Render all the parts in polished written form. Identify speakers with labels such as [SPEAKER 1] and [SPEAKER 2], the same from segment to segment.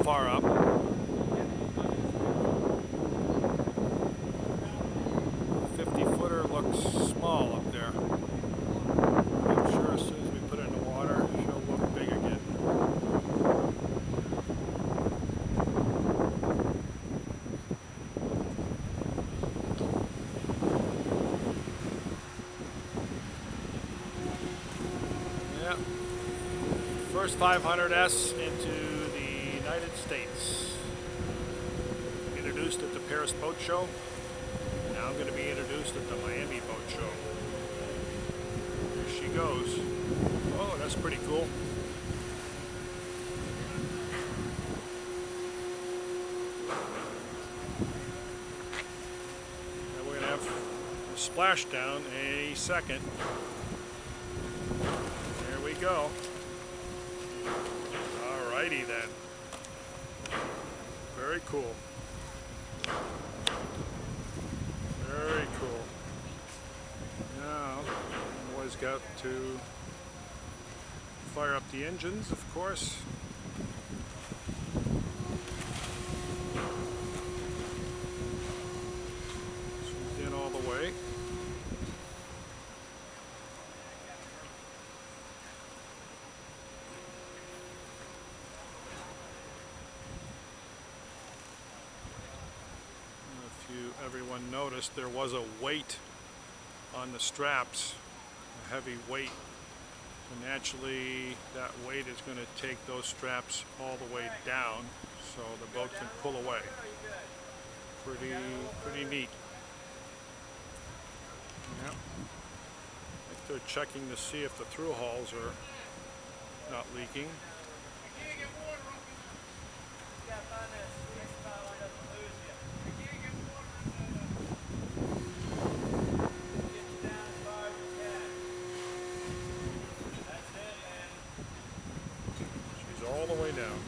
[SPEAKER 1] far up. 50-footer looks small up there. I'm sure as soon as we put it in the water, she'll look big again. Yeah. First 500S into the United States. Introduced at the Paris Boat Show. Now going to be introduced at the Miami Boat Show. Here she goes. Oh, that's pretty cool. Now we're going to have a splashdown any second. There we go. Alrighty then. Very cool. Very cool. Now, boys got to fire up the engines, of course. She's in all the way. Everyone noticed there was a weight on the straps, a heavy weight, and naturally that weight is going to take those straps all the way down so the boat can pull away. Pretty neat. Yeah. I think they're checking to see if the through hulls are not leaking. All the way down.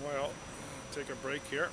[SPEAKER 1] Well, take a break here.